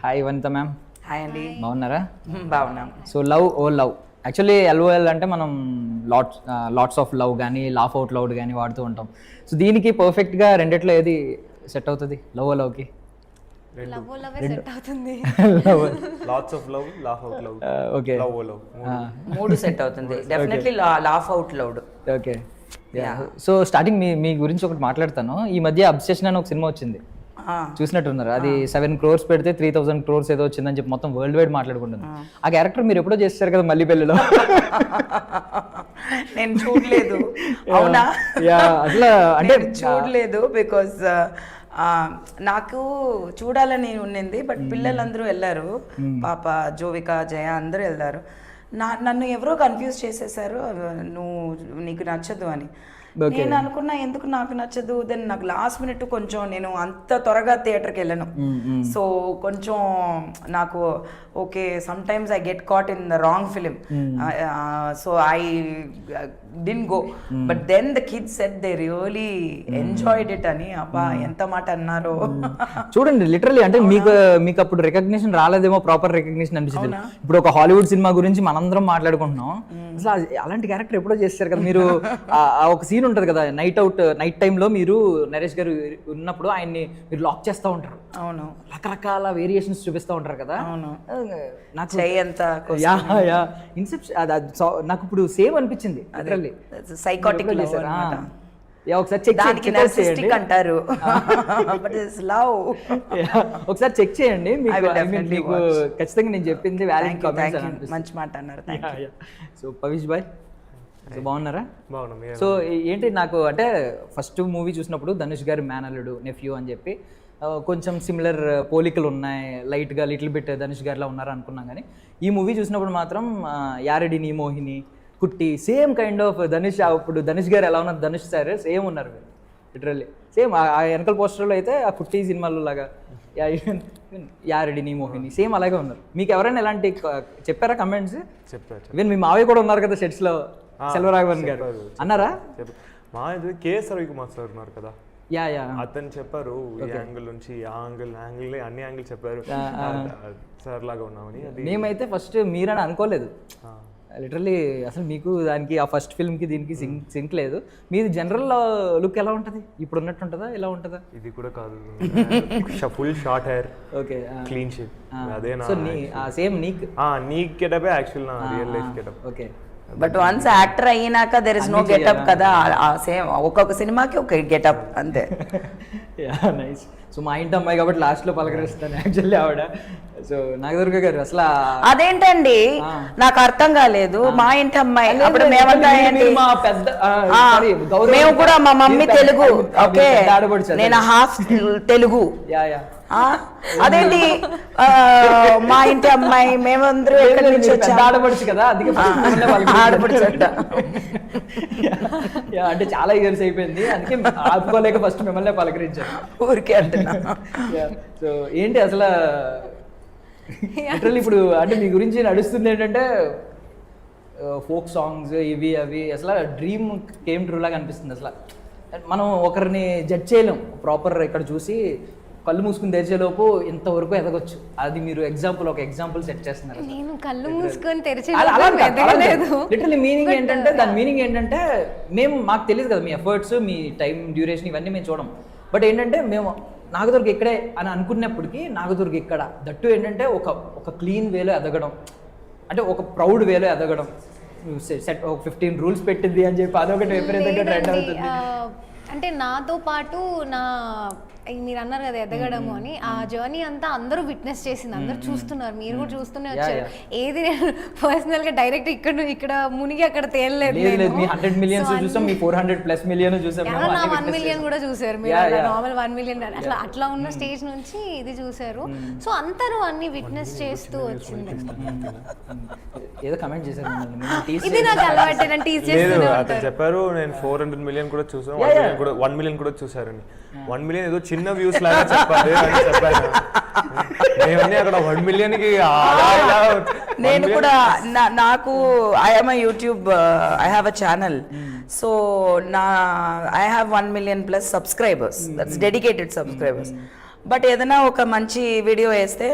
Hi వనిత ma'am, hi అండి. బాగున్నారా? బాగున్నాం. సో లవ్ ఓ లవ్, యాక్చువల్లీ ఎల్ఓఎల్ అంటే మనం లాట్స్ ఆఫ్ లవ్ కానీ లాఫ్ అవుట్ లౌడ్ కానీ వాడుతూ ఉంటాం. సో దీనికి పర్ఫెక్ట్గా రెండిట్లో ఏది సెట్ అవుతుంది? లవ్ ఓ లవ్కి సెట్ అవుతుంది. Lots of love, laugh out love. Okay, love oh love మూడు సెట్ అవుతుంది. Definitely laugh out loud. Okay. So starting మీ గురించి ఒకటి మాట్లాడతాను. ఈ మధ్య అబ్సెషన్ అని ఒక సినిమా వచ్చింది, చూసినట్టున్నారు. అది 7 crores పెడితే 3000 crores ఏదో వచ్చిందని చెప్పి మొత్తం వరల్డ్ వైడ్ మాట్లాడుకుంటుంది. ఆ క్యారెక్టర్ మీరు ఎప్పుడో చేస్తారు కదా మళ్ళీ పెళ్ళిలో. నేను చూడలేదు. అవునా? అట్లా అంటే చూడలేదు, బికాజ్ నాకు చూడాలని ఉన్నింది. బట్ పిల్లలందరూ వెళ్ళారు, పాప జోవిక జయ అందరూ వెళ్ళారు. నన్ను ఎవరో కన్ఫ్యూజ్ చేసేసారు, నీకు నచ్చదు అని. నేను అనుకున్నా ఎందుకు నాకు నచ్చదు. దెన్ నాకు లాస్ట్ మినిట్ కొంచెం, నేను అంత త్వరగా థియేటర్కి వెళ్ళను. సో కొంచెం నాకు okay, some times I get caught in the wrong film. So I didn't go, but then the kids said they really enjoyed it అని. అబ్బా ఎంత మాట అన్నారో చూడండి. లిటరల్లీ అంటే మీకు అప్పుడు రికగ్నిషన్ రాలేదేమో, ప్రాపర్ రికగ్నిషన్ అనిపించింది. ఇప్పుడు ఒక హాలీవుడ్ సినిమా గురించి మనందరం మాట్లాడుకుంటున్నాం, అసలు అలాంటి క్యారెక్టర్ ఎప్పుడో చేస్తారు కదా మీరు. ఒక సీన్ ఉంటుంది కదా, నైట్ టైంలో మీరు నరేష్ గారు ఉన్నప్పుడు ఆయన్ని మీరు లాక్ చేస్తూ ఉంటారు. అవును, రకరకాల వేరియేషన్స్ చూపిస్తూ ఉంటారు కదా. అవును, నాకు నాకు ఇప్పుడు సేమ్ అనిపించింది. సైకాటిక్ ఒకసారి చెక్ అంటారు. ఒకసారి చెక్ చేయండి, మీకు ఖచ్చితంగా నేను చెప్పింది వ్యాలిడ్ కామెంట్స్. మంచి మాట అన్నారు. సో పవిష్ బాయ్, సో బాగున్నారా? బాగున్నాం. సో ఏంటి, నాకు అంటే ఫస్ట్ మూవీ చూసినప్పుడు ధనుష్ గారి మేనల్లుడు నెఫ్యూ అని చెప్పి కొంచెం సిమిలర్ పోలికలు ఉన్నాయి, లైట్గా లిటిల్ బిట్ ధనుష్ గారిలా ఉన్నారు అనుకున్నాం. కానీ ఈ మూవీ చూసినప్పుడు మాత్రం యారెడిని మోహిని కుట్టి సేమ్ కైండ్ ఆఫ్ ధనుష్. అప్పుడు ధనుష్ గారు ఎలా ఉన్నారు, ధనుష్ సార్ సేమ్ ఉన్నారు లిటరల్లీ. సేమ్ ఆ వెనకల పోస్టర్లో అయితే ఆ కుట్టి సినిమాలో లాగా యారెడిని మోహిని సేమ్ అలాగే ఉన్నారు. మీకు ఎవరైనా ఎలాంటి చెప్పారా కమెంట్స్? చెప్పారు. ఈవెన్ మీ మావయ్య కూడా ఉన్నారు కదా సెట్స్లో, సెల్వరాఘవన్ గారు అన్నారా? మా కేఎస్ రవికుమార్ సార్ ఉన్నారు కదా, యా అతను చెప్పారు ఈ యాంగిల్ నుంచి ఆ యాంగిల్ అన్ని యాంగిల్ చెప్పారు సార్ లాగా ఉన్నామని. మేమైతే ఫస్ట్ మీరని అనుకోలేదు లిటరల్లీ. అసలు మీకు దానికి ఆ ఫస్ట్ ఫిల్మ్కి దీనికి సింక్ లేదు. మీది జనరల్ లుక్ ఎలా ఉంటుంది, ఇప్పుడు ఉన్నట్టు ఉంటుందా, ఎలా ఉంటుందా? ఇది కూడా కాదు, full short hair, okay, clean shave. అదే సేమ్ నీక్ గెటప్ యాక్చువల్ నా real life getup. Okay, but once actor అయినాక దెర్ ఇస్ నో గెటప్ కదా. సేమ్ ఒక్కొక్క సినిమాకి ఒక గెటప్ అంతే. నైస్. సో మా ఇంటి అమ్మాయి కాబట్టి లాస్ట్లో పలకరిస్తాను యాక్చువల్లీ ఆవిడ. సో నాగదుర్గ గారు అసలు అదేంటండి నాకు అర్థం కాలేదు. మా ఇంటి అమ్మాయి అప్పుడు మేము కూడా మా మమ్మీ తెలుగు, ఓకే, నేను హాఫ్ తెలుగు. అదేంటి మా ఇంటి అమ్మాయి, మేమందరూ ఎక్కడి నుంచి వచ్చాము, ఆడపడుచు కదా, ఆడపడుచు అంటే చాలా ఇయర్స్ అయిపోయింది, అందుకే ఆపుకోలేక ఫస్ట్ మిమ్మల్ని పలకరించాను ఊరికే అంటున్నా. సో ఏంటి అసలు లిటరల్లీ ఇప్పుడు అంటే మీ గురించి నడుస్తుంది ఏంటంటే ఫోక్ సాంగ్స్ ఇవి అవి, అసలు డ్రీమ్ కేమ్ ట్రూ లాగా అనిపిస్తుంది. అసలు మనం ఒకరిని జడ్జ్ చేయలేం ప్రాపర్, ఇక్కడ చూసి కళ్ళు మూసుకుని తెరిచేలోపు ఇంతవరకు ఎదగొచ్చు. అది మీరు ఒక ఎగ్జాంపుల్ సెట్ చేస్తున్నారు. నేను కళ్ళు మూసుకొని తెరిచే లిటరల్లీ మీనింగ్ ఏంటంటే, దాని మీనింగ్ ఏంటంటే మాకు తెలియదు కదా మీ ఎఫర్ట్స్, మీ టైం డ్యూరేషన్ ఇవన్నీ మేము చూడం. బట్ ఏంటంటే మేము నాగదుర్గ ఇక్కడే అని అనుకున్నప్పటికీ నాగదుర్గ ఇక్కడ దట్టు ఏంటంటే ఒక క్లీన్ వేలో ఎదగడం, అంటే ఒక ప్రౌడ్ వేలో ఎదగడం. సెట్ ఒక 15 రూల్స్ పెట్టింది అని చెప్పి అదొకటి విపరీతంగా ట్రెండ్ అవుతుంది. అంటే నాతో పాటు మీరు అన్నారు కదా ఎదగడము అని, ఆ జర్నీ అంతా అందరూ విట్నెస్ చేసింది, అందరూ చూస్తున్నారు, మీరు కూడా చూస్తూనే వచ్చారు. ఏది నేను పర్సనల్ గా డైరెక్ట్ ఇక్కడ మునిగి అక్కడ తేలలేదు. 100 million చూసాం, మీ 400+ million చూసాం, నా 1 million కూడా చూసారు మీరు, నార్మల్ 1 million అట్లా ఉన్న స్టేజ్ నుంచి ఇది చూసారు. సో అందరూ అన్ని విట్నెస్ చేస్తూ వచ్చింది. ఏదో కమెంట్ చేశారు, ఇది నాకు అలవాటే, నేను టీచ్ చేస్తూనే ఉంటాను. చెప్పారు నేను 400 million కూడా చూసాను, 1 million కూడా చూసారని. 1 million ఏదో చిన్న వ్యూస్ లాగా చెప్పాలి అని చెప్పాను. అక్కడ 1 million కి నేను కూడా నాకు I'm YouTube, I have a channel. So I have 1 million+ subscribers, that's dedicated subscribers. But ఏదైనా ఒక మంచి వీడియో వేస్తే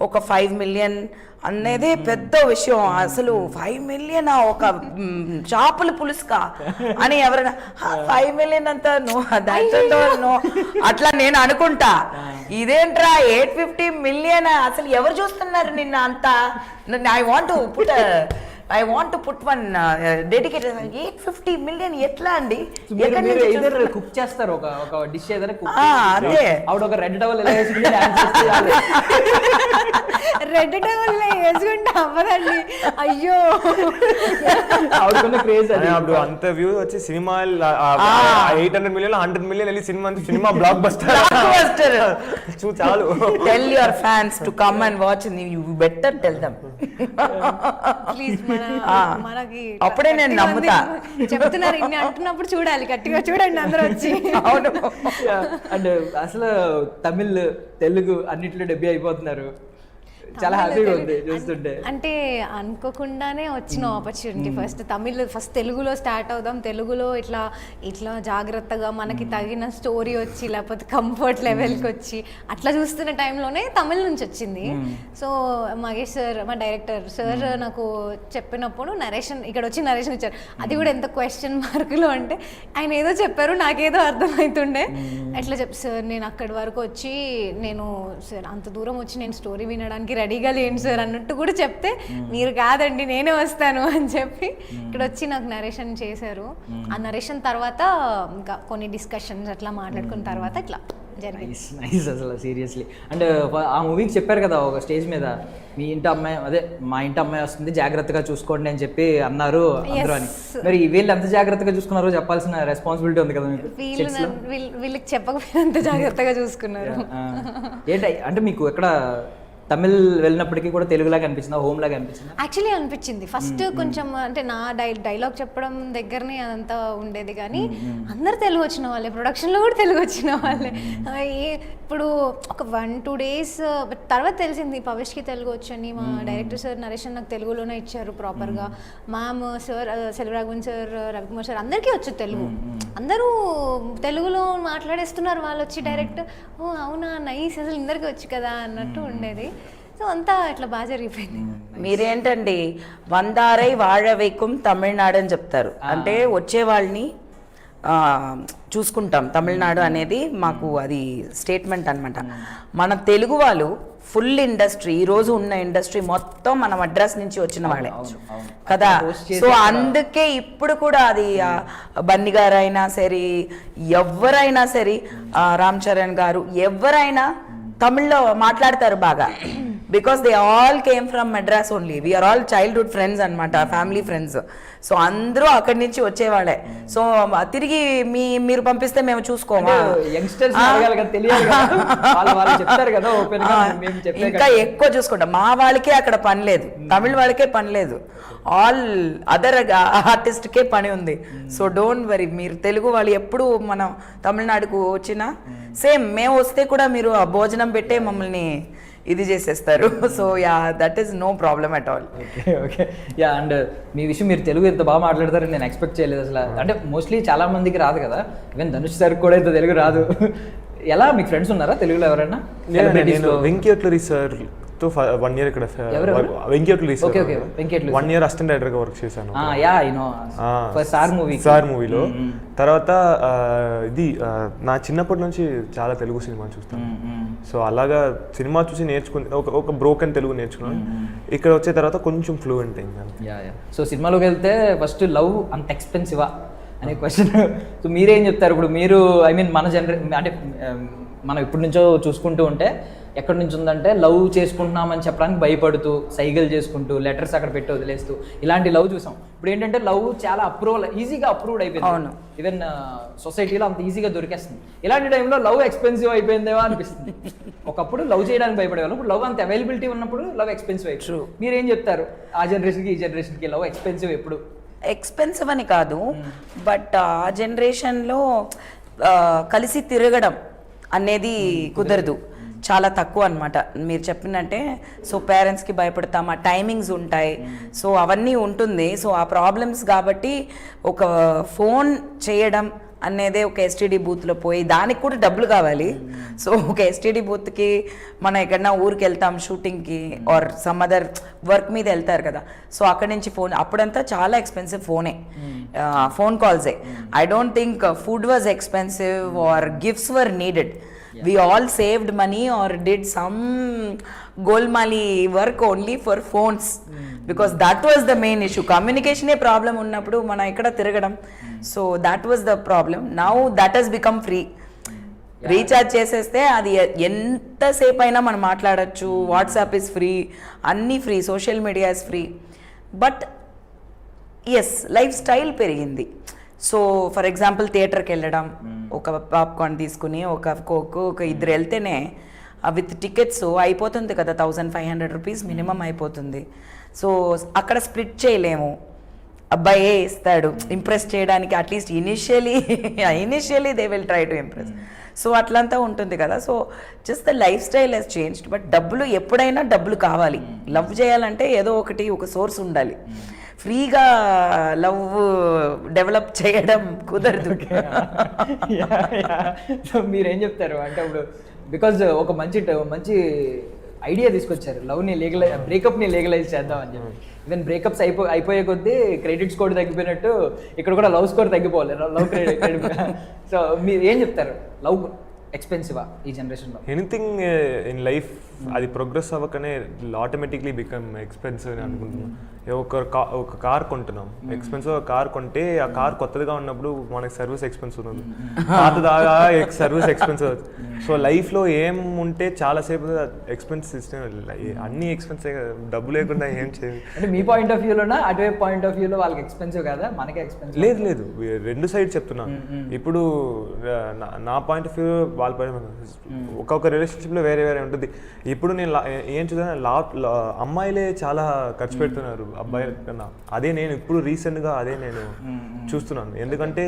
ఒక 5 million అనేది పెద్ద విషయం. అసలు 5 million ఒక చేపల పులుసుకా అని ఎవరైనా 5 million అంతా నో అట్లా నేను అనుకుంటా. ఇదేంట్రా 850 million అసలు ఎవరు చూస్తున్నారు నిన్న అంతా? I want put one dedicated 850 million ఎట్లా అండి? కుక్ చేస్తారు ఒక డిష్ ఏదైనా కుక్ అదే ఆవిడ ఒక రెడ్ టవల్ ఎలా వేసుకుంటే డాన్స్ చేస్తే రెడ్ టవల్ వేసుకుంటే అవ్వదండి. అయ్యో ఆవిడకున్న క్రేజ్ అది. అప్పుడు అంత వ్యూ వచ్చి సినిమా 800 million 100 million వెళ్ళి సినిమా బ్లాక్ బస్టర్ చాలు. Tell your fans to come and watch. You better tell them please. మనకి అప్పుడే నేను నమ్ముతా. చెప్తున్నారు ఇన్ని అంటున్నప్పుడు చూడాలి, గట్టిగా చూడండి అందరూ వచ్చి. అవును. అండ్ అసలు తమిళ్ తెలుగు అన్నిట్లో డబ్బీ అయిపోతున్నారు. చాలా హ్యాపీగా ఉంది చూస్తుంటే. అంటే అనుకోకుండానే వచ్చిన ఆపర్చునిటీ. ఫస్ట్ తెలుగులో స్టార్ట్ అవుదాం, తెలుగులో ఇట్లా ఇట్లా జాగ్రత్తగా మనకి తగిన స్టోరీ వచ్చి లేకపోతే కంఫర్ట్ లెవెల్కి వచ్చి అట్లా చూస్తున్న టైంలోనే తమిళ నుంచి వచ్చింది. సో మహేష్ సార్ మా డైరెక్టర్ సార్ నాకు చెప్పినప్పుడు నరేషన్ ఇక్కడ వచ్చి నరేషన్ ఇచ్చారు. అది కూడా ఎంత క్వశ్చన్ మార్కులో అంటే ఆయన ఏదో చెప్పారు, నాకేదో అర్థమవుతుండే. ఎట్లా సార్ నేను అక్కడి వరకు వచ్చి నేను సార్ అంత దూరం వచ్చి నేను స్టోరీ వినడానికి రెడీగా లేండి సార్ అన్నట్టు కూడా చెప్తే, మీరు కాదండి నేనే వస్తాను అని చెప్పి ఇక్కడ వచ్చి నాకు నరేషన్ చేశారు. ఆ నరేషన్ తర్వాత ఇంకా కొన్ని డిస్కషన్స్ అట్లా మాట్లాడుకున్న తర్వాత ఇట్లా జరిగింది. నైస్ అసలు సీరియస్లీ. అండ్ ఆ మూవీకి చెప్పారు కదా ఒక స్టేజ్ మీద, మీ ఇంటి అమ్మాయి అదే మా ఇంటి అమ్మాయి వస్తుంది జాగ్రత్తగా చూసుకోండి అని చెప్పి అన్నారు అందరూ అని. మరి వీళ్ళు ఎంత జాగ్రత్తగా చూసుకున్నారో చెప్పాల్సిన రెస్పాన్సిబిలిటీ ఉంది కదా మీకు. వీళ్ళకి చెప్పకపోయినంత జాగ్రత్తగా చూసుకున్నారు. ఏంటి అంటే మీకు ఎక్కడ తమిళ్ వెళ్ళినప్పటికీ కూడా తెలుగులాగా అనిపించిందా, హోమ్ లాగా అనిపించిందా? యాక్చువల్లీ అనిపించింది ఫస్ట్ కొంచెం. అంటే నా డైలాగ్ చెప్పడం దగ్గరనే అదంతా ఉండేది, కానీ అందరు తెలుగు వచ్చిన వాళ్ళే, ప్రొడక్షన్లో కూడా తెలుగు వచ్చిన వాళ్ళే. ఇప్పుడు ఒక 1-2 days తర్వాత తెలిసింది పవిష్కి తెలుగు వచ్చని. మా డైరెక్టర్ సార్ నరేషన్ నాకు తెలుగులోనే ఇచ్చారు ప్రాపర్గా. Ma'am sir Selvaraghavan sir Ravikumar sir అందరికీ వచ్చు తెలుగు. అందరూ తెలుగులో మాట్లాడేస్తున్నారు వాళ్ళు వచ్చి డైరెక్ట్. ఓ అవునా నైస్, అసలు అందరికీ వచ్చు కదా అన్నట్టు ఉండేది. సో అంతా ఇట్లా బాగా జరిగిపోయింది. మీరేంటండి వందారై వాഴవైకుం తమిళనాడు అని చెప్తారు, అంటే వచ్చే వాళ్ళని చూసుకుంటాం. తమిళనాడు అనేది మాకు అది స్టేట్మెంట్ అనమాట. మన తెలుగు వాళ్ళు ఫుల్ ఇండస్ట్రీ, ఈరోజు ఉన్న ఇండస్ట్రీ మొత్తం మన మద్రాస్ నుంచి వచ్చిన వాళ్ళే కదా. సో అందుకే ఇప్పుడు కూడా అది బన్నీ గారు అయినా సరే, ఎవరైనా సరే, రామ్ చరణ్ గారు ఎవరైనా తమిళ్లో మాట్లాడతారు బాగా. Because they all came from Madras only. We are all childhood friends అనమాట, ఫ్యామిలీ ఫ్రెండ్స్. సో అందరూ అక్కడి నుంచి వచ్చేవాళ్ళే. సో తిరిగి మీరు పంపిస్తే మేము చూసుకోమా? ఇంకా ఎక్కువ చూసుకుంటాం. మా వాళ్ళకే అక్కడ పని లేదు, తమిళ వాళ్ళకే పని లేదు, ఆల్ అదర్ ఆర్టిస్ట్కే పని ఉంది. సో డోంట్ వరీ, మీరు తెలుగు వాళ్ళు ఎప్పుడు మనం తమిళనాడుకు వచ్చినా సేమ్ మేము వస్తే కూడా మీరు భోజనం పెట్టే మమ్మల్ని ఇది చేసేస్తారు. So yeah, that is no problem at all. Okay yeah. And మీ విషయం మీరు తెలుగు ఎంత బాగా మాట్లాడతారని నేను ఎక్స్పెక్ట్ చేయలేదు అసలు. అంటే మోస్ట్లీ చాలా మందికి రాదు కదా, ఈవెన్ ధనుష్ సార్ కూడా ఇంత తెలుగు రాదు. ఎలా మీకు ఫ్రెండ్స్ ఉన్నారా తెలుగులో ఎవరైనా? వెంకటేశ్వరి సార్ తో 1 year ఇక్కడ Venkateswari sir 1 year assistant director గా వర్క్ చేశాను. యా ఐ నో, సార్ మూవీలో. తర్వాత ఇది నా చిన్నప్పటి నుంచి చాలా తెలుగు సినిమా చూస్తాను. సో అలాగా సినిమా చూసి నేర్చుకుని ఒక బ్రోకెన్ తెలుగు నేర్చుకున్నాను. ఇక్కడ వచ్చే తర్వాత కొంచెం ఫ్లూయెంట్ అయింది. సో సినిమాలోకి వెళ్తే ఫస్ట్ లవ్ అంత ఎక్స్పెన్సివా అనే క్వశ్చన్. సో మీరేం చెప్తారు ఇప్పుడు? మీరు ఐ మీన్ మన అంటే మనం ఇప్పటి నుంచో చూసుకుంటూ ఉంటే ఎక్కడి నుంచి ఉందంటే లవ్ చేసుకుంటున్నామని చెప్పడానికి భయపడుతూ సైగలు చేసుకుంటూ లెటర్స్ అక్కడ పెట్టి వదిలేస్తూ ఇలాంటి లవ్ చూసాం. ఇప్పుడు ఏంటంటే లవ్ చాలా ఈజీగా అప్రూవ్డ్ అయిపోయింది. ఈవెన్ సొసైటీలో అంత ఈజీగా దొరికేస్తుంది. ఇలాంటి టైంలో లవ్ ఎక్స్పెన్సివ్ అయిపోయిందేమో అనిపిస్తుంది. ఒకప్పుడు లవ్ చేయడానికి భయపడేవాళ్ళు, ఇప్పుడు లవ్ అంత అవైలబిలిటీ ఉన్నప్పుడు లవ్ ఎక్స్పెన్సివ్ అయిపోయింది. మీరేం చెప్తారు? ఆ జనరేషన్కి ఈ జనరేషన్కి లవ్ ఎక్స్పెన్సివ్ ఎప్పుడు? ఎక్స్పెన్సివ్ అని కాదు, బట్ ఆ జనరేషన్లో కలిసి తిరగడం అనేది కుదరదు, చాలా తక్కువ అనమాట. మీరు చెప్పినట్టే. సో పేరెంట్స్కి భయపడతాం, ఆ టైమింగ్స్ ఉంటాయి, సో అవన్నీ ఉంటుంది. సో ఆ ప్రాబ్లమ్స్ కాబట్టి ఒక ఫోన్ చేయడం అనేదే ఒక ఎస్టీడీ బూత్లో పోయి దానికి కూడా డబ్బులు కావాలి. సో ఒక ఎస్టీడీ బూత్కి మనం ఎక్కడన్నా ఊరికి వెళ్తాం షూటింగ్కి ఆర్ సమ్ అదర్ వర్క్ మీద వెళ్తారు కదా, సో అక్కడి నుంచి ఫోన్ అప్పుడంతా చాలా ఎక్స్పెన్సివ్ ఫోన్ కాల్సే. I don't think food was expensive or gifts were needed. We all saved money or did some golmali work only for phones because that was the main issue. Communication problem ఉన్నప్పుడు మనం ఎక్కడ తిరగడం, so that was the problem. Now that has become free. Recharge చేసేస్తే అది ఎంతసేపు అయినా మనం మాట్లాడచ్చు. వాట్సాప్ ఇస్ ఫ్రీ, అన్నీ free, social media is free. But as lifestyle పెరిగింది. సో ఫర్ ఎగ్జాంపుల్ థియేటర్కి వెళ్ళడం, ఒక పాప్కార్న్ తీసుకుని ఒక కోక్ ఒక ఇద్దరు వెళ్తేనే విత్ టికెట్స్ అయిపోతుంది కదా, 1500 రూపీస్ మినిమం అయిపోతుంది. సో అక్కడ స్ప్లిట్ చేయలేము, అబ్బాయే ఇస్తాడు ఇంప్రెస్ చేయడానికి, at least initially they will try to impress. So అట్లంతా ఉంటుంది కదా. So just the life style has changed. But డబ్బులు ఎప్పుడైనా డబ్బులు కావాలి. లవ్ చేయాలంటే ఏదో ఒక సోర్స్ ఉండాలి. ఫ్రీగా లవ్ డెవలప్ చేయడం కుదరదు. సో మీరేం చెప్తారు అంటే ఇప్పుడు బికాజ్ ఒక మంచి ఐడియా తీసుకొచ్చారు, లవ్ని బ్రేకప్ని లీగలైజ్ చేద్దాం అని చెప్పి. ఈవెన్ బ్రేకప్స్ అయిపోయే కొద్దీ క్రెడిట్ స్కోర్ తగ్గిపోయినట్టు ఇక్కడ కూడా లవ్ స్కోర్ తగ్గిపోవాలి, లవ్ క్రెడిట్. సో మీరు ఏం చెప్తారు, లవ్ ఎక్స్పెన్సివా ఈ జనరేషన్లో? ఎనీథింగ్ ఇన్ లైఫ్ అది ప్రోగ్రెస్ అవ్వకనే ఆటోమేటిక్లీ బికమ్ ఎక్స్పెన్సివ్ అని అనుకుంటున్నాం. ఒక కార్ కొంటున్నాం, ఎక్స్పెన్సివ్ కార్ కొంటే ఆ కార్ కొత్తదిగా ఉన్నప్పుడు మనకి సర్వీస్ ఎక్స్పెన్సివ్ ఉంది, పాతదాగా సర్వీస్ ఎక్స్పెన్సివ్. సో లైఫ్లో ఏం ఉంటే చాలాసేపు ఎక్స్పెన్స్ సిస్టమ్, అన్ని ఎక్స్పెన్సివ్, డబ్బు లేకుండా ఏం చేయదు. అంటే మీ పాయింట్ ఆఫ్ వ్యూలోనా అటువైపు పాయింట్ ఆఫ్ వ్యూలో వాళ్ళకి ఎక్స్పెన్సివ్ కదా, మనకే ఎక్స్పెన్సివ్? లేదు రెండు సైడ్ చెప్తున్నాను. ఇప్పుడు నా పాయింట్ ఆఫ్ వ్యూ వాళ్ళ ఒక్కొక్క రిలేషన్షిప్లో వేరే ఉంటుంది. ఇప్పుడు నేను ఏం చూసాను, అమ్మాయిలే చాలా ఖర్చు పెడుతున్నారు అబ్బాయిల కన్నా. అదే నేను ఇప్పుడు రీసెంట్గా నేను చూస్తున్నాను. ఎందుకంటే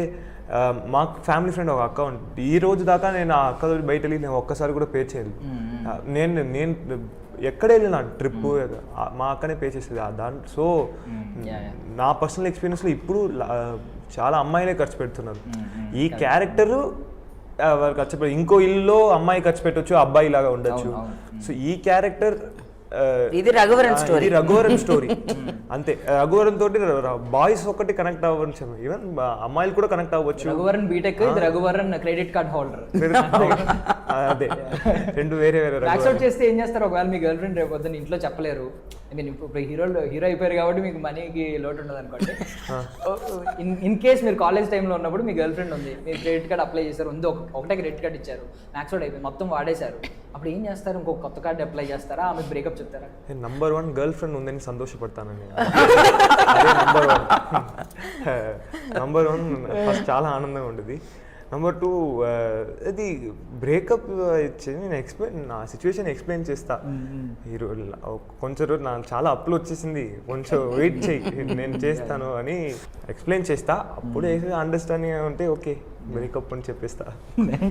మా ఫ్యామిలీ ఫ్రెండ్ ఒక అక్క ఉంటుంది, ఈ రోజు దాకా నేను ఆ అక్క బయట వెళ్ళి నేను ఒక్కసారి కూడా పే చేయలేదు. నేను ఎక్కడ వెళ్ళిన ట్రిప్ మా అక్కనే పే చేసేది దాంట్లో. సో నా పర్సనల్ ఎక్స్పీరియన్స్లో ఇప్పుడు చాలా అమ్మాయిలే ఖర్చు పెడుతున్నారు. ఈ క్యారెక్టరు ఖర్చు పెట్టి ఇంకో ఇల్లులో అమ్మాయి ఖర్చు పెట్టవచ్చు, అబ్బాయి లాగా ఉండొచ్చు. సో ఈ క్యారెక్టర్ ఇది రఘువరన్ స్టోరీ అంతే. రఘువరన్ తోటి బాయ్స్ ఒకటి కనెక్ట్ అవ్వచ్చు, ఈవెన్ అమ్మాయిలు కూడా కనెక్ట్ అవ్వచ్చు. Raghuvaran BTech, Raghuvaran credit card holder. అదే రెండు వేరే యాక్సెప్ట్ చేస్తే ఏం చేస్తారు? ఒకవేళ మీ గర్ల్ ఫ్రెండ్ రేపు పొద్దున్న ఇంట్లో చెప్పలేరు, నేను ఇప్పుడు హీరో అయిపోయారు కాబట్టి మీకు మనీకి లోటు ఉండదు అనుకోండి. ఇన్ కేస్ మీరు కాలేజ్ టైంలో ఉన్నప్పుడు మీ గర్ల్ ఫ్రెండ్ ఉంది, మీరు క్రెడిట్ కార్డ్ అప్లై చేశారు, ఒకటే క్రెడిట్ కార్డ్ ఇచ్చారు, మ్యాక్స్ అవుట్ అయిపోయింది, మొత్తం వాడేశారు, అప్పుడు ఏం చేస్తారు? ఇంకో కొత్త కార్డు అప్లై చేస్తారా, ఆమె బ్రేకప్ చెప్తారా? నంబర్ 1 గర్ల్ ఫ్రెండ్ ఉందని సంతోషపడతానండి. నంబర్ 1 ఫస్ట్ చాలా ఆనందంగా ఉంటుంది. నెంబర్ 2 అది బ్రేకప్ నేను నా సిచ్యువేషన్ ఎక్స్ప్లెయిన్ చేస్తా. ఈరోజు కొంచెం రోజు నాకు చాలా అప్పులు వచ్చేసింది, కొంచెం వెయిట్ చేయి నేను చేస్తాను అని ఎక్స్ప్లెయిన్ చేస్తా. అప్పుడు అండర్స్టాండింగ్ ఉంటే ఓకే బ్రేకప్ అని చెప్పేస్తా.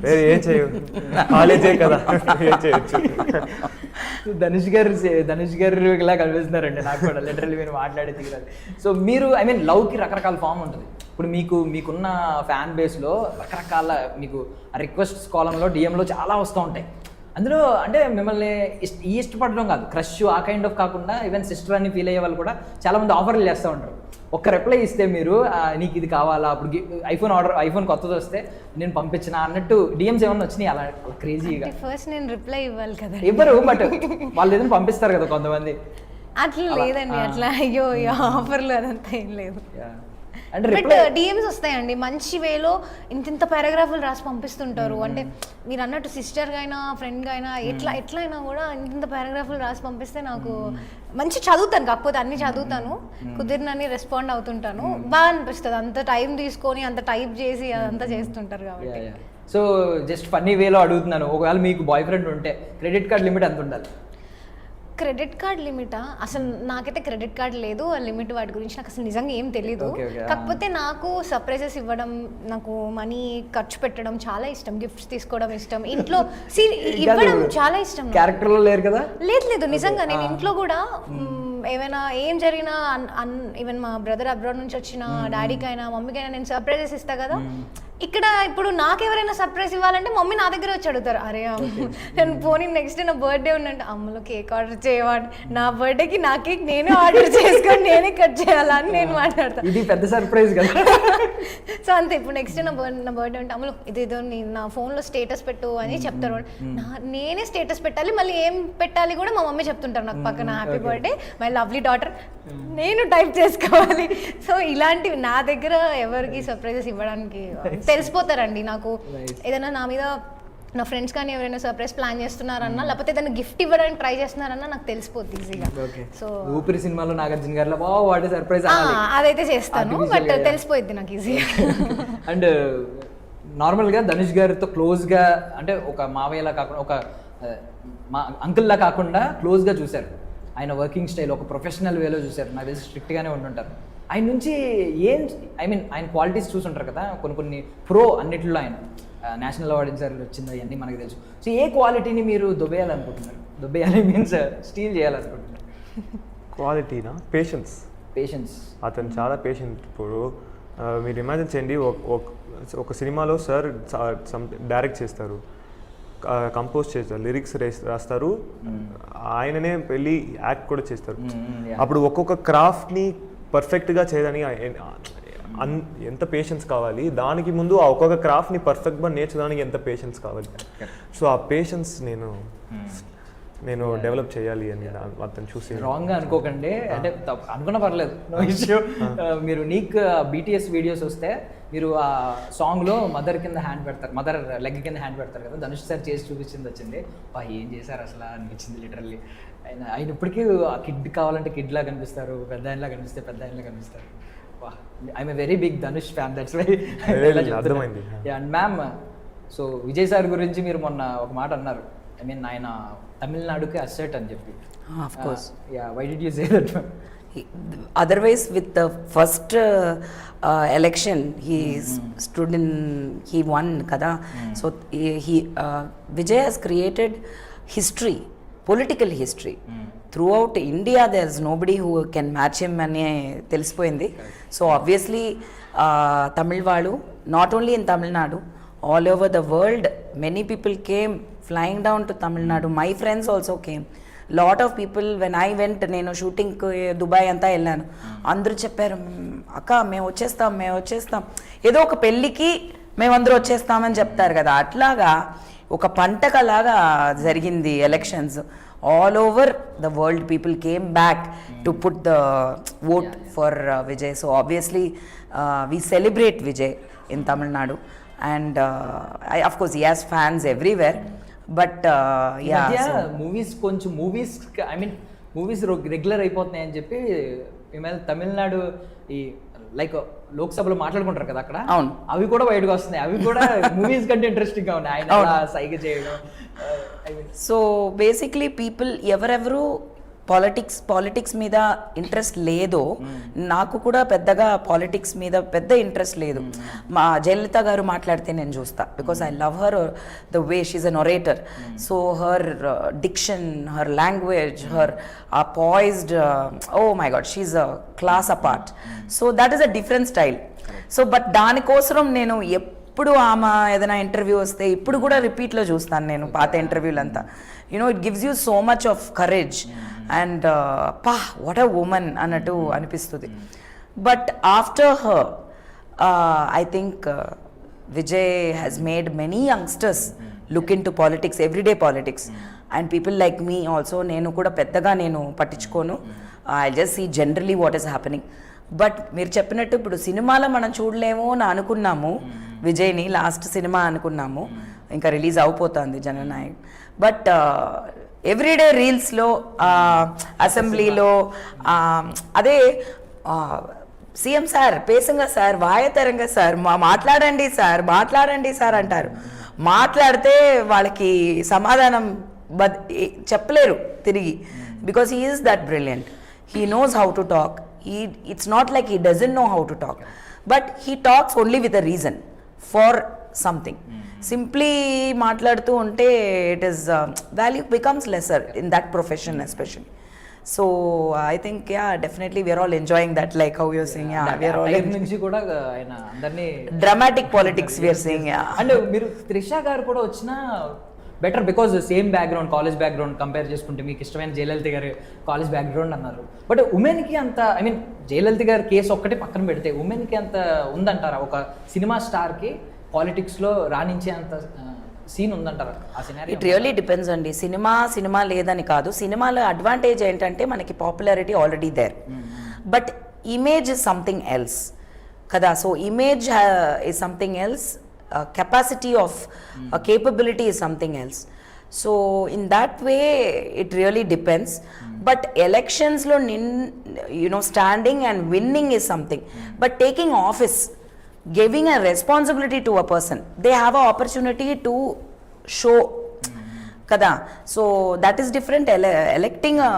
వేరే ఏం చేయవు, కాలేజే కదా, ఏం చేయొచ్చు. ధనుష్ గారు ఇలా కనిపిస్తున్నారండి నాకు కూడా లిటరల్లీ మీరు మాట్లాడే తీరాలి. సో మీరు లవ్కి రకరకాల ఫామ్ ఉంటుంది. ఇప్పుడు మీకున్న ఫ్యాన్ బేస్లో రకరకాల మీకు రిక్వెస్ట్స్ కాలంలో డిఎంలో చాలా వస్తూ ఉంటాయి. అందులో అంటే మిమ్మల్ని ఇష్టపడడం కాదు, క్రష్ ఆ కైండ్ ఆఫ్ కాకుండా ఈవెన్ సిస్టర్ అని ఫీల్ అయ్యే వాళ్ళు కూడా చాలామంది ఆఫర్లు చేస్తూ ఉంటారు. ఒక్క రిప్లై ఇస్తే మీరు నీకు ఇది కావాలా, అప్పుడు ఐఫోన్ కొత్తది వస్తే నేను పంపించిన అన్నట్టు డిఎమ్స్ ఏమన్నా వచ్చినాయి అలా క్రేజీగా? ఫస్ట్ నేను రిప్లై ఇవ్వాలి కదా, ఇవ్వరు, బట్ వాళ్ళు ఏదైనా పంపిస్తారు కదా కొంతమంది. అట్లా లేదండి, అట్లా అయ్యో ఆఫర్లు అదంతా ఏం లేదు. అంటే బట్ డిఎమ్స్ వస్తాయండి మంచి వేలో, ఇంత పారాగ్రాఫ్లు రాసి పంపిస్తుంటారు. అంటే మీరు అన్నట్టు సిస్టర్గా అయినా ఫ్రెండ్గా అయినా ఎట్లయినా కూడా ఇంత పారాగ్రాఫ్లు రాసి పంపిస్తే నాకు మంచి చదువుతాను, కాకపోతే అన్ని చదువుతాను, కుదిరినని రెస్పాండ్ అవుతుంటాను, బాగా అనిపిస్తుంది. అంత టైం తీసుకొని అంత టైప్ చేసి అదంతా చేస్తుంటారు కాబట్టి. సో జస్ట్ ఫన్నీ వేలో అడుగుతున్నాను, ఒకవేళ మీకు బాయ్ ఫ్రెండ్ ఉంటే క్రెడిట్ కార్డ్ లిమిట్ ఎంత ఉండాలి? క్రెడిట్ కార్డ్ లిమిటా? అసలు నాకైతే క్రెడిట్ కార్డ్ లేదు, ఆ లిమిట్ వాటి గురించి నాకు అసలు నిజంగా ఏం తెలీదు. కాకపోతే నాకు సర్ప్రైజెస్ ఇవ్వడం, నాకు మనీ ఖర్చు పెట్టడం చాలా ఇష్టం, గిఫ్ట్స్ తీసుకోవడం ఇష్టం, ఇంట్లో ఇవ్వడం చాలా ఇష్టం. క్యారెక్టర్లో లేరు కదా? లేదు నిజంగా నేను ఇంట్లో కూడా ఏమైనా ఏం జరిగినా ఈవెన్ మా బ్రదర్ అబ్రాడ్ నుంచి వచ్చిన డాడీకైనా మమ్మీకైనా నేను సర్ప్రైజెస్ ఇస్తా కదా, ఇక్కడ ఇప్పుడు నాకు ఎవరైనా సర్ప్రైజ్ ఇవ్వాలంటే మమ్మీ నా దగ్గర వచ్చి అడుగుతారు, అరే అమ్మ నేను పోనీ నెక్స్ట్ నా బర్త్డే ఉందంటే అమ్మలో కేక్ ఆర్డర్ చేయవాడి, నా బర్త్డేకి నా కేక్ నేనే ఆర్డర్ చేసుకొని నేనే కట్ చేయాలా అని నేను మాట్లాడతాను. ఇది పెద్ద సర్ప్రైజ్ కదా. సో అంతే, ఇప్పుడు నెక్స్ట్ నా బర్త్డే ఉంటే అమ్మలో ఇదేదో నా ఫోన్లో స్టేటస్ పెట్టు అని చెప్తారు. నేనే స్టేటస్ పెట్టాలి, మళ్ళీ ఏం పెట్టాలి కూడా మా మమ్మీ చెప్తుంటారు నాకు పక్కన, happy birthday my lovely daughter, నేను టైప్ చేసుకోవాలి. సో ఇలాంటివి నా దగ్గర ఎవరికి సర్ప్రైజెస్ ఇవ్వడానికి తెలిసిపోతారండి. నాకు ఏదైనా నా మీద నా ఫ్రెండ్స్ కానీ ఎవరైనా సర్ప్రైజ్ ప్లాన్ చేస్తున్నారన్నా, లేకపోతే ఏదైనా గిఫ్ట్ ఇవ్వడానికి ట్రై చేస్తున్నారన్నా నాకు తెలిసిపోద్ది ఈజీగా. సో ఊపిరి సినిమాలో నాగార్జున గారిలో వాట్ సర్ప్రైజ్ అదైతే చేస్తాను, బట్ తెలిసిపోయింది నాకు ఈజీగా. అండ్ నార్మల్గా ధనుష్ గారితో క్లోజ్గా అంటే ఒక మావయ్యలా కాకుండా ఒక మా అంకుల్లా కాకుండా క్లోజ్గా చూశారు. ఆయన వర్కింగ్ స్టైల్ ఒక ప్రొఫెషనల్ వేలో చూశారు. నాకు తెలిసి స్ట్రిక్ట్గానే ఉండుంటారు. ఆయన నుంచి ఏం ఆయన క్వాలిటీస్ చూసుంటారు కదా, కొన్ని ప్రో అన్నిట్లో ఆయన నేషనల్ అవార్డు సార్ వచ్చింది, అవన్నీ మనకు తెలుసు. సో ఏ క్వాలిటీని మీరు దొబ్బేయాలనుకుంటున్నారు? దొబ్బేయాలి మీన్స్ స్టీల్ చేయాలనుకుంటున్నారు. క్వాలిటీనా? పేషెన్స్. అతను చాలా పేషెంట్. ఇప్పుడు మీరు ఇమాజిన్ చేయండి, ఒక సినిమాలో సార్ డైరెక్ట్ చేస్తారు, కంపోజ్ చేస్తారు, లిరిక్స్ రాస్తారు, ఆయననే వెళ్ళి యాక్ట్ కూడా చేస్తారు. అప్పుడు ఒక్కొక్క క్రాఫ్ట్ని పర్ఫెక్ట్గా చేయడానికి ఎంత పేషెన్స్ కావాలి, దానికి ముందు ఆ ఒక్కొక్క క్రాఫ్ట్ని పర్ఫెక్ట్గా నేర్చడానికి ఎంత పేషెన్స్ కావాలి. సో ఆ పేషెన్స్ నేను డెవలప్ చేయాలి అని అతను చూసి. రాంగ్గా అనుకోకండి, అంటే అనుకున్న పర్లేదు, నో ఇష్యూ. మీరు నీక్ BTS వీడియోస్ వస్తే మీరు ఆ సాంగ్లో మదర్ కింద హ్యాండ్ పెడతారు, మదర్ లెగ్ కింద హ్యాండ్ పెడతారు కదా, ధనుష్ సార్ చేసి చూపించింది వచ్చింది, ఏం చేశారు అసలు అనిపించింది లిటరల్లీ. ఆయన ఇప్పటికీ ఆ కిడ్ కావాలంటే కిడ్లా కనిపిస్తారు, పెద్ద ఆయనలా కనిపిస్తే పెద్ద ఆయనలా కనిపిస్తారు. I'm a very big Dhanush fan, that's why. అర్థమైంది. And ma'am, so Vijay sir గురించి మీరు మొన్న ఒక మాట అన్నారు, ఆయన తమిళనాడుకి అసెట్ అని చెప్పి. Of course. Why did you say that? Otherwise, with the first election, he stood in, he won kada. So Vijay has created history, political history. Throughout India, there's nobody who can match him అని తెలిసిపోయింది. So obviously, Tamil vaadu, not only in Tamil Nadu, all over the world, many people came flying down to Tamil Nadu. My friends also came. Lot of people, when I went, నేను షూటింగ్కి Dubai అంతా వెళ్ళాను, అందరూ చెప్పారు, అక్క మేము వచ్చేస్తాం, ఏదో ఒక పెళ్ళికి మేమందరూ వచ్చేస్తామని చెప్తారు కదా, అట్లాగా ఒక పంటకలాగా జరిగింది elections. All over the world people came back to put the vote for Vijay. So obviously we celebrate Vijay in Tamil Nadu, and of course he has fans everywhere, but movies కొంచెం మూవీస్ రెగ్యులర్ అయిపోతున్నాయి అని చెప్పి తమిళనాడు ఈ లైక్ లోక్సభలో మాట్లాడుకుంటారు కదా అక్కడ, అవును, అవి కూడా బయటకు వస్తున్నాయి, అవి కూడా మూవీస్ కంటే ఇంట్రెస్టింగ్ గా ఉన్నాయి, ఆయన సైగ చేయడం. సో బేసిక్లీ పీపుల్ ఎవరెవరు పాలిటిక్స్ మీద ఇంట్రెస్ట్ లేదో, నాకు కూడా పెద్దగా పాలిటిక్స్ మీద పెద్ద ఇంట్రెస్ట్ లేదు. మా జయలలిత గారు మాట్లాడితే నేను చూస్తా, because I love her the way she's an orator. So her diction, her language, her poised, oh my God, she's a class apart. So that is a different style. So but దానికోసం నేను ఎప్పుడు ఆమె ఏదైనా interview వస్తే ఇప్పుడు కూడా రిపీట్లో చూస్తాను నేను పాత ఇంటర్వ్యూలంతా. It gives you so much of courage and what a woman అన్నట్టు అనిపిస్తుంది. But after her I think Vijay has made many youngsters look into politics, everyday politics, and people like me also. నేను కూడా పెద్దగా నేను పట్టించుకోను, I just see generally what is happening. But మీరు చెప్పినట్టు ఇప్పుడు సినిమాలో మనం చూడలేము అని అనుకున్నాము, విజయ్ని లాస్ట్ సినిమా అనుకున్నాము, ఇంకా రిలీజ్ అయిపోతుంది జననాయక్. బట్ ఎవ్రీడే రీల్స్లో, అసెంబ్లీలో అదే సీఎం సార్ పేసంగా సార్, వాయతరంగా సార్, మాట్లాడండి సార్ అంటారు. మాట్లాడితే వాళ్ళకి సమాధానం చెప్పలేరు తిరిగి, because he is that brilliant. He knows how to talk. It's not like he doesn't know how to talk, but he talks only with a reason for something. Simply మాట్లాడుతూ ఉంటే it is value becomes lesser in that profession especially. So I think definitely we are all enjoying that like how your sing we are all time నుంచి కూడా ఆయన అందరినీ dramatic politics we are sing and మీరు త్రిష గారు కూడా వచ్చిన better because same background college background compare చేసుకుంటే మీకు ఇష్టమైన జయలలిత గారి కాలేజ్ బ్యాక్గ్రౌండ్ అన్నారు. బట్ ఉమెన్కి అంత ఐ మీన్ జయలలిత గారి కేసు ఒక్కటే పక్కన పెడితే ఉమెన్కి అంత ఉందంటారా? ఒక సినిమా స్టార్కి పాలిటిక్స్లో రాణించే అంత సీన్ ఉందంటారా ఆ సినారీ? ఇట్ రియల్లీ డిపెండ్స్ అండి. సినిమా లేదని కాదు, సినిమాలో అడ్వాంటేజ్ ఏంటంటే మనకి popularity already there, but image is something else కదా. So image is something else, capacity of capability is something else. So in that way it really depends, but elections lo standing and winning is something, but taking office, giving a responsibility to a person, they have an opportunity to show kada. So that is different. Electing a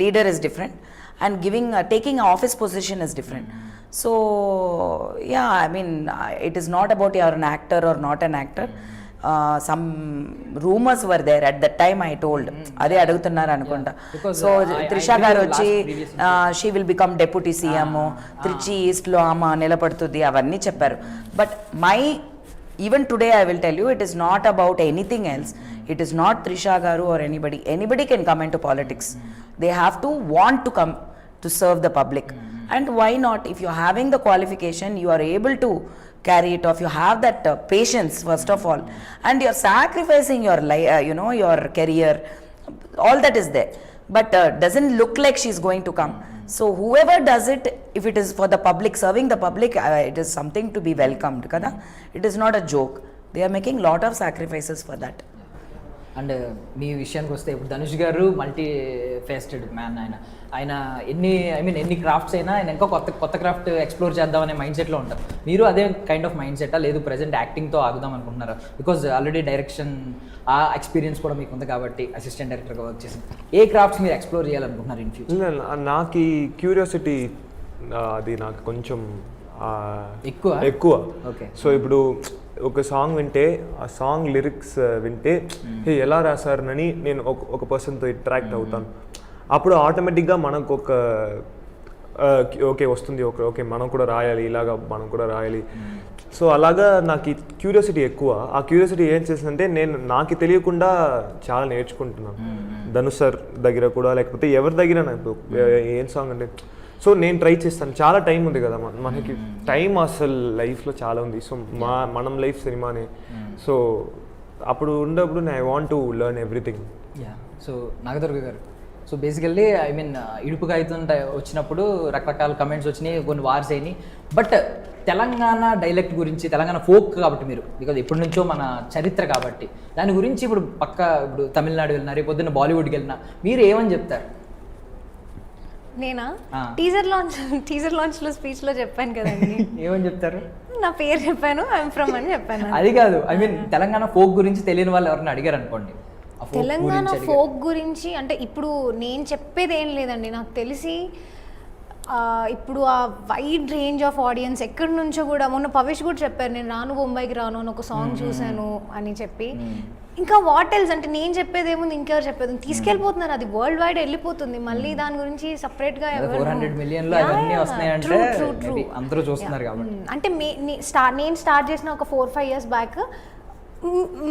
leader is different, and taking an office position is different. So yeah, I mean it is not about you're an actor or not an actor. Some rumors were there at that time. I told అదే అడుగుతున్నారు అనుకుంటా. So Trisha గారు వచ్చి she will become deputy CM, Trichy ఈస్ట్లో ఆమె నిలబడుతుంది అవన్నీ చెప్పారు. But even today I will tell you, it is not about anything else. It is not Trisha garu or anybody can come into politics. They have to want to come to serve the public. And why not? If you're having the qualification, you are able to carry it off. You have that patience first of all, and you're sacrificing your your career, all that is there, but doesn't look like she's going to come. So whoever does it, if it is for the public, serving the public, it is something to be welcomed kada. It is not a joke. They are making lot of sacrifices for that. And మీ విషయానికి వస్తే ఇప్పుడు ధనుష్ గారు multi faceted man. ఆయన ఎన్ని crafts అయినా ఆయన ఇంకా కొత్త క్రాఫ్ట్ ఎక్స్ప్లోర్ చేద్దాం అనే మైండ్ సెట్లో ఉంటారు. మీరు అదే కైండ్ ఆఫ్ మైండ్ సెట్టా, లేదు ప్రజెంట్ యాక్టింగ్తో ఆగుదాం అనుకుంటున్నారా? బికాజ్ ఆల్రెడీ డైరెక్షన్ ఆ ఎక్స్పీరియన్స్ కూడా మీకు ఉంది కాబట్టి అసిస్టెంట్ డైరెక్టర్గా వర్క్ చేసి ఏ క్రాఫ్ట్స్ మీరు ఎక్స్ప్లోర్ చేయాలనుకుంటున్నారు ఇన్ ఫ్యూచర్? నాకు ఈ క్యూరియాసిటీ అది నాకు కొంచెం ఎక్కువ. ఓకే. సో ఇప్పుడు ఒక సాంగ్ వింటే ఆ సాంగ్ లిరిక్స్ వింటే ఎలా రాశారని నేను ఒక పర్సన్తో ఇంటరాక్ట్ అవుతాను. అప్పుడు ఆటోమేటిక్గా మనకు ఒక ఓకే వస్తుంది, ఓకే మనం కూడా రాయాలి, ఇలాగా మనం కూడా రాయాలి. సో అలాగా నాకు ఈ క్యూరియాసిటీ ఎక్కువ. ఆ క్యూరియాసిటీ ఏం చేసిందంటే నేను నాకు తెలియకుండా చాలా నేర్చుకుంటున్నాను. ధనుష్ సార్ దగ్గర కూడా, లేకపోతే ఎవరి దగ్గర నాకు ఏం సాంగ్ అంటే సో నేను ట్రై చేస్తాను. చాలా టైం ఉంది కదా మనకి, టైం అసలు లైఫ్లో చాలా ఉంది. సో మనం లైఫ్ సినిమానే. సో అప్పుడు ఉన్నప్పుడు I want to learn everything. So Nagadurga గారు, సో బేసికల్లీ ఐ మీన్ ఇడుపు కాగితం వచ్చినప్పుడు రకరకాల కమెంట్స్ వచ్చినాయి, కొన్ని వార్స్ అయినాయి. బట్ తెలంగాణ డైలెక్ట్ గురించి, తెలంగాణ ఫోక్ కాబట్టి మీరు, బికాజ్ ఎప్పటి నుంచో మన చరిత్ర కాబట్టి దాని గురించి ఇప్పుడు తమిళనాడు వెళ్ళినా, రేపు పొద్దున్న బాలీవుడ్కి వెళ్ళినా మీరు ఏమని చెప్తారు? నేనా టీజర్ లాంచ్లో స్పీచ్లో చెప్పాను కదండి. ఏమని చెప్తారు? నా పేరు చెప్పాను, ఐఎమ్ ఫ్రమ్ అని చెప్పాను. అది కాదు, ఐ మీన్ తెలంగాణ ఫోక్ గురించి తెలియని వాళ్ళు ఎవరైనా అడిగారు అనుకోండి, తెలంగాణ ఫోక్ గురించి అంటే ఇప్పుడు నేను చెప్పేది ఏం లేదండి. నాకు తెలిసి ఇప్పుడు ఆ వైడ్ రేంజ్ ఆఫ్ ఆడియన్స్ ఎక్కడి నుంచో కూడా, మొన్న పవేష్ కూడా చెప్పారు నేను రాను బొంబాయికి రాను అని ఒక సాంగ్ చూశాను అని చెప్పి. ఇంకా వాట్ ఎల్స్ అంటే నేను చెప్పేది ఏముంది, ఇంకెవరు చెప్పేది తీసుకెళ్ళిపోతున్నారు, అది వరల్డ్ వైడ్ వెళ్ళిపోతుంది. మళ్ళీ దాని గురించి సపరేట్గా 400 మిలియన్లు అవన్నీ వస్తున్నాయంటే అందరూ చూస్తున్నారు కాబట్టి. అంటే నేను స్టార్ట్ చేసిన ఒక 4-5 years బ్యాక్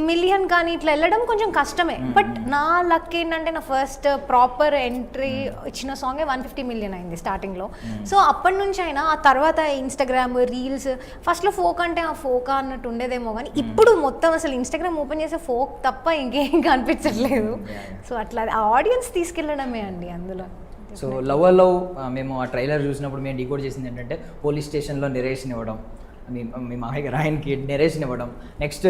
మిలియన్ కానీ ఇట్లా వెళ్ళడం కొంచెం కష్టమే. బట్ నా లక్ ఏంటంటే నా ఫస్ట్ ప్రాపర్ ఎంట్రీ ఇచ్చిన సాంగే 150 million అయింది స్టార్టింగ్లో. సో అప్పటి నుంచి అయినా ఆ తర్వాత ఇన్స్టాగ్రామ్ రీల్స్, ఫస్ట్లో ఫోక్ అంటే ఆ ఫోకా అన్నట్టు ఉండేదేమో, కానీ ఇప్పుడు మొత్తం అసలు ఇన్స్టాగ్రామ్ ఓపెన్ చేసే ఫోక్ తప్ప ఇంకేం కనిపించట్లేదు. సో అట్లా ఆ ఆడియన్స్ తీసుకెళ్ళడమే అండి అందులో. సో లవ్ మేము ఆ ట్రైలర్ చూసినప్పుడు మేము డీకోడ్ చేసింది ఏంటంటే పోలీస్ స్టేషన్లో నెరేషన్ ఇవ్వడం, మీ మామయ్య గారు ఆయనకి నెరేషన్ ఇవ్వడం, నెక్స్ట్